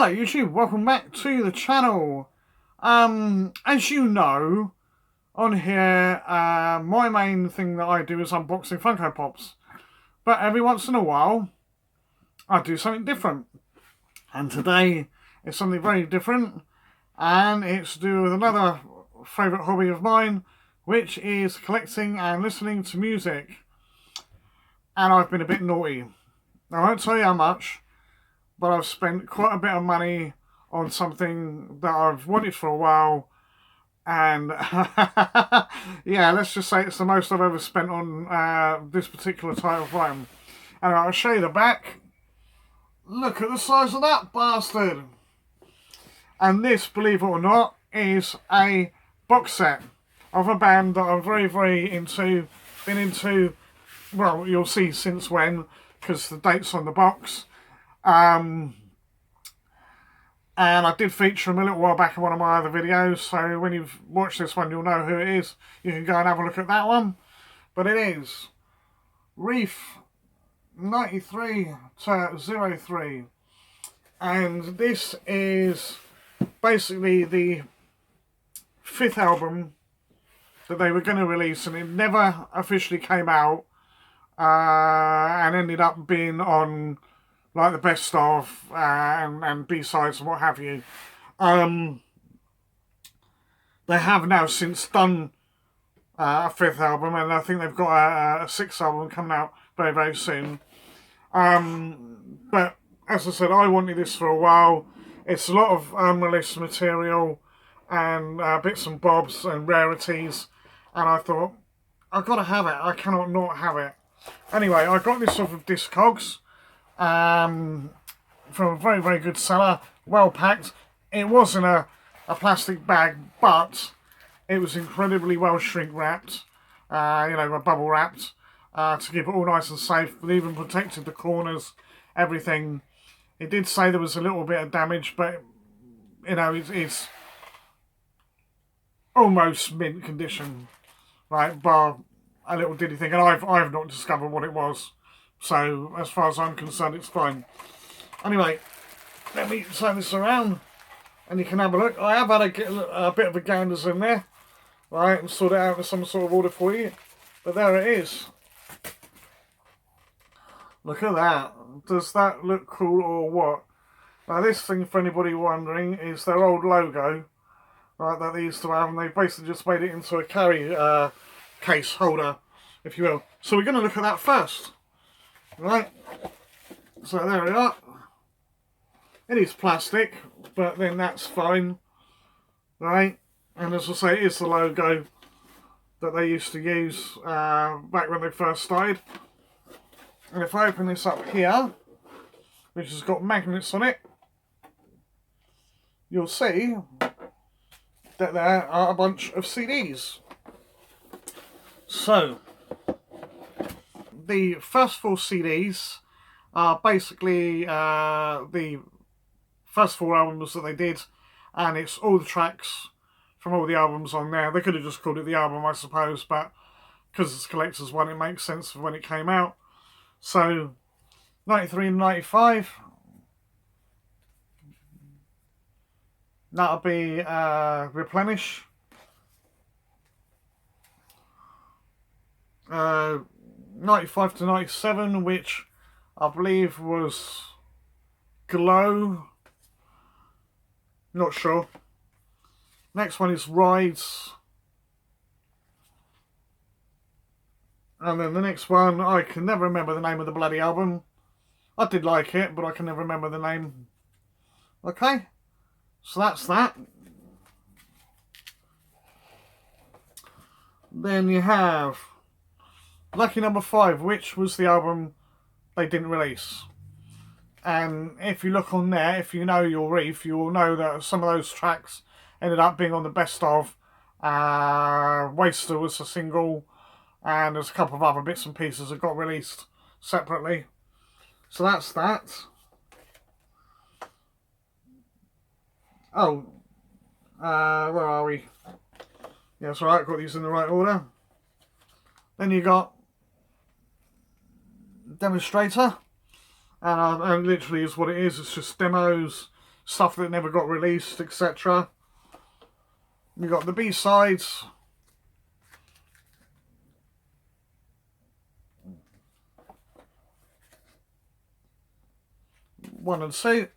Hello YouTube, welcome back to the channel. As you know, on here, my main thing that I do is unboxing Funko Pops. But every once in a while, I do something different. And today is something very different. And it's to do with another favourite hobby of mine, which is collecting and listening to music. And I've been a bit naughty. I won't tell you how much, but I've spent quite a bit of money on something that I've wanted for a while, and yeah, let's just say it's the most I've ever spent on this particular type of item. And I'll show you the back. Look at the size of that bastard. And this, believe it or not, is a box set of a band that I'm very, very into. Been into, well, you'll see since when, because the date's on the box. And I did feature him a little while back in one of my other videos, so when you've watched this one you'll know who it is. You can go and have a look at that one. But it is Reef 93 to 03, and this is basically the 5th album that they were going to release, and it never officially came out, and ended up being on like the best of and B-sides and what have you. They have now since done a 5th album, and I think they've got a 6th album coming out very, very soon. But as I said, I wanted this for a while. It's a lot of unreleased material and bits and bobs and rarities, and I thought, I've got to have it. I cannot not have it. Anyway, I got this off of Discogs. From a very, very good seller, well packed. It wasn't a plastic bag, but it was incredibly well shrink wrapped, bubble wrapped, to keep it all nice and safe, but even protected the corners, everything. It did say there was a little bit of damage, but you know, it's almost mint condition, right, bar a little diddy thing, and I've not discovered what it was. So, as far as I'm concerned, it's fine. Anyway, let me turn this around, and you can have a look. I have had a bit of a ganders in there, right, and sort it out in some sort of order for you. But there it is. Look at that. Does that look cool or what? Now, this thing, for anybody wondering, is their old logo, right, that they used to have, and they basically just made it into a carry case holder, if you will. So we're going to look at that first. Right, so there we are. It is plastic, but then that's fine, right? And as I say, it is the logo that they used to use back when they first started. And if I open this up here, which has got magnets on it, you'll see that there are a bunch of CDs. So the first 4 CDs are basically the first 4 albums that they did, and it's all the tracks from all the albums on there. They could have just called it the album, I suppose, but because it's a collector's one, it makes sense for when it came out. So 93 and 95, that'll be Replenish. 95 to 97, which I believe was Glow. Not sure. Next one is Rides. And then the next one, I can never remember the name of the bloody album. I did like it, but I can never remember the name. Okay, so that's that. Then you have Lucky Number 5, which was the album they didn't release. And if you look on there, if you know your Reef, you will know that some of those tracks ended up being on the best of. Waster was a single, and there's a couple of other bits and pieces that got released separately. So that's that. Oh, where are we? Yeah, that's right, got these in the right order. Then you got Demonstrator, and literally is what it is. It's just demos, stuff that never got released, etc. You got the B-sides. One and two.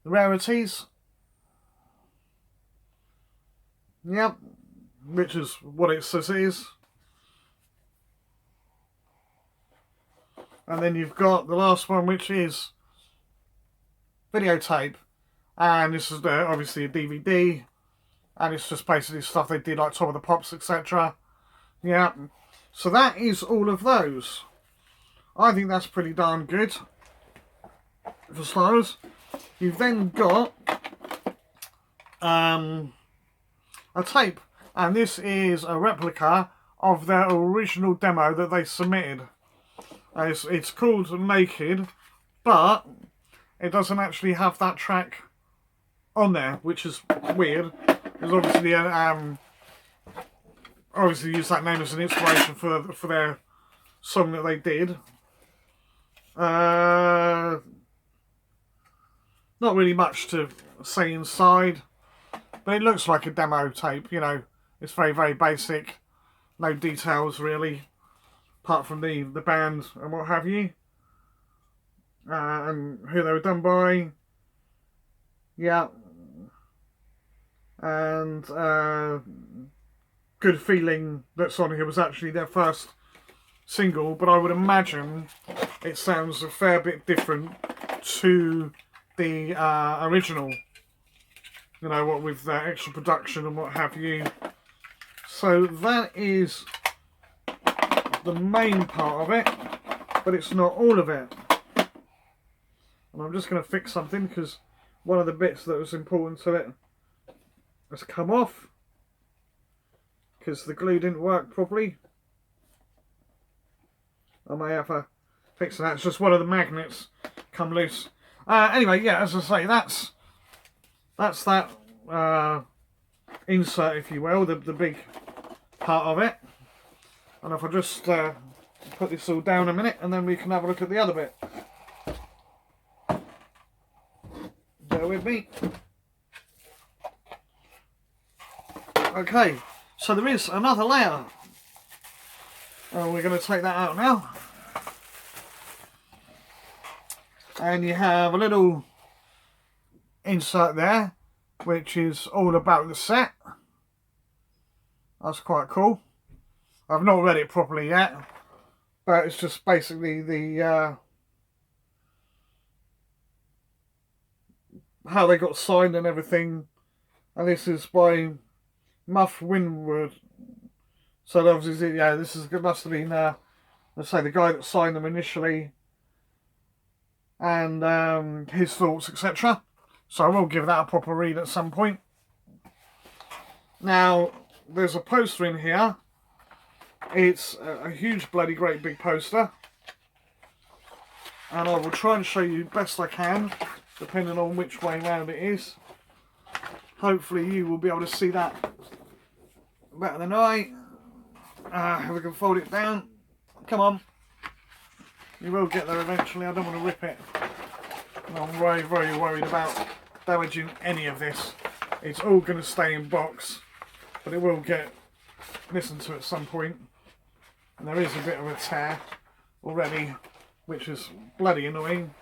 The rarities. Yep. Which is what it says it is. And then you've got the last one, which is videotape. And this is obviously a DVD. And it's just basically stuff they did, like Top of the Pops, etc. Yeah. So that is all of those. I think that's pretty darn good. For starters. You've then got a tape. And this is a replica of their original demo that they submitted. It's called Naked, but it doesn't actually have that track on there, which is weird. Because obviously used that name as an inspiration for their song that they did. Not really much to say inside, but it looks like a demo tape. You know, it's very, very basic. No details really, apart from the band and what have you, and who they were done by. Yeah, and Good Feeling that's on here was actually their first single, but I would imagine it sounds a fair bit different to the original, you know, what with extra production and what have you. So that is the main part of it, but it's not all of it. And I'm just going to fix something because one of the bits that was important to it has come off because the glue didn't work properly. I may have to fix that. It's just one of the magnets come loose. Anyway, yeah, as I say, that's that insert, if you will, the big part of it. And if I just put this all down a minute, and then we can have a look at the other bit. Bear with me. Okay, so there is another layer. We're going to take that out now. And you have a little insert there, which is all about the set. That's quite cool. I've not read it properly yet, but it's just basically the how they got signed and everything. And this is by Muff Winwood. So obviously, yeah, this must have been, let's say, the guy that signed them initially, and his thoughts, etc. So I will give that a proper read at some point. Now, there's a poster in here. It's a huge, bloody great big poster, and I will try and show you best I can, depending on which way round it is. Hopefully you will be able to see that better than I. If we can fold it down. Come on. You will get there eventually. I don't want to rip it. And I'm very, very worried about damaging any of this. It's all going to stay in box, but it will get listened to at some point. And there is a bit of a tear already, which is bloody annoying.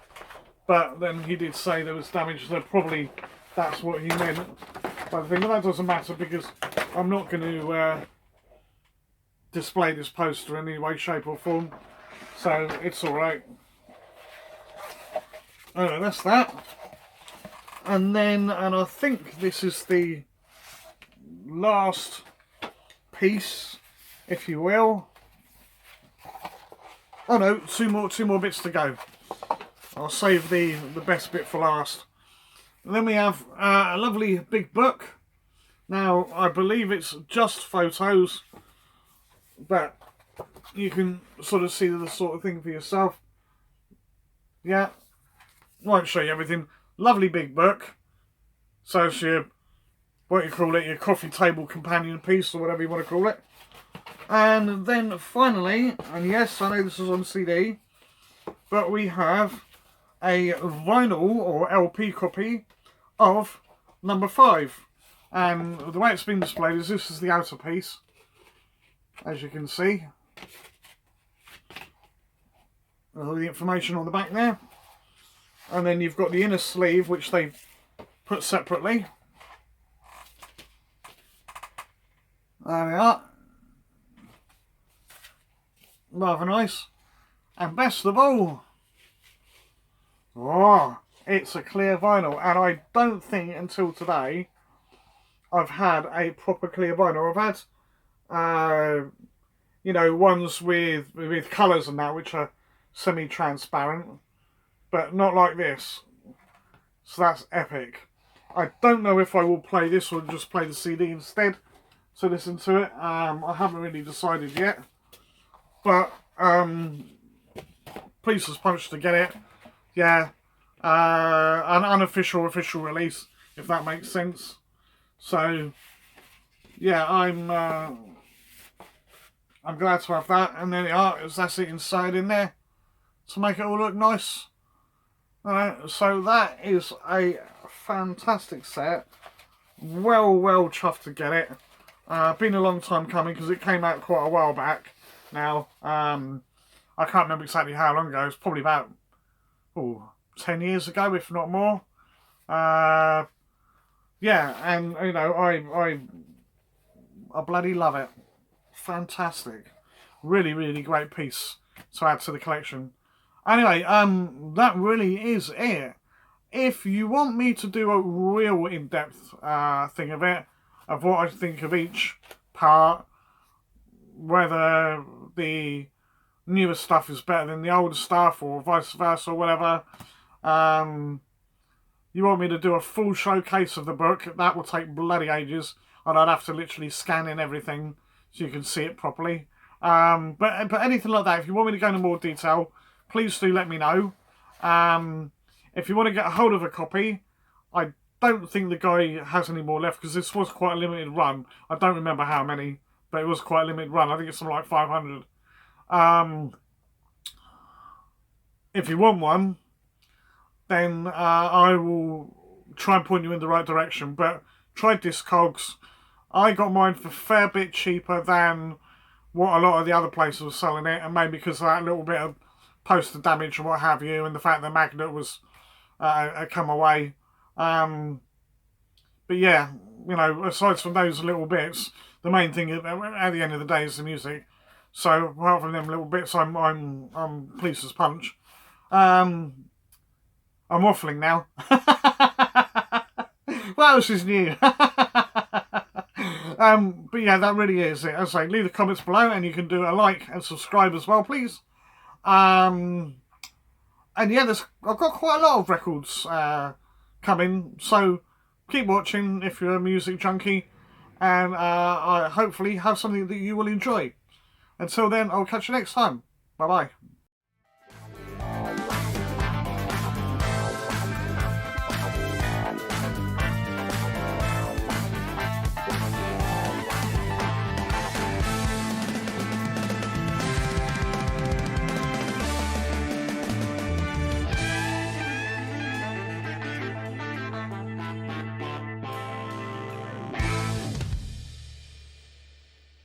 But then he did say there was damage, so probably that's what he meant by the thing. But that doesn't matter because I'm not going to display this poster in any way, shape or form. So it's alright. Anyway, that's that. And then, and I think this is the last piece, if you will. Oh no, two more bits to go. I'll save the best bit for last. And then we have a lovely big book. Now, I believe it's just photos, but you can sort of see the sort of thing for yourself. Yeah, won't show you everything. Lovely big book. So it's your, what you call it, your coffee table companion piece, or whatever you want to call it. And then finally, and yes, I know this is on CD, but we have a vinyl or LP copy of number 5. And the way it's been displayed is this is the outer piece, as you can see. All the information on the back there. And then you've got the inner sleeve, which they put separately. There we are. Rather nice. And best of all, oh, it's a clear vinyl. And I don't think until today I've had a proper clear vinyl. I've had, you know, ones with colours and that, which are semi-transparent, but not like this. So that's epic. I don't know if I will play this or just play the CD instead to listen to it. I haven't really decided yet, but pleased as punch to get it. Yeah, an unofficial official release, if that makes sense. So yeah, I'm glad to have that. And then the art is, that's it inside in there to make it all look nice. Alright, so that is a fantastic set. Well chuffed to get it. Been a long time coming because it came out quite a while back now. I can't remember exactly how long ago. It's probably about 10 years ago, if not more. Yeah, and you know, I bloody love it. Fantastic. Really great piece to add to the collection. Anyway, that really is it. If you want me to do a real in-depth thing of it, of what I think of each part, whether the newer stuff is better than the older stuff or vice versa or whatever, you want me to do a full showcase of the book, that will take bloody ages, and I'd have to literally scan in everything so you can see it properly. But anything like that, if you want me to go into more detail, please do let me know. If you want to get a hold of a copy, I don't think the guy has any more left because this was quite a limited run. I don't remember how many, but it was quite a limited run. I think it's something like 500. If you want one, then I will try and point you in the right direction. But try Discogs. I got mine for a fair bit cheaper than what a lot of the other places were selling it, and maybe because of that little bit of poster damage and what have you, and the fact the magnet was come away. But yeah, you know, aside from those little bits, the main thing at the end of the day is the music. So apart from them little bits, I'm pleased as punch. I'm waffling now. What else is new? But yeah, that really is it. As I say, leave the comments below, and you can do a like and subscribe as well, please. And yeah, I've got quite a lot of records coming, so keep watching if you're a music junkie, and I hopefully have something that you will enjoy. Until then, I'll catch you next time. Bye bye.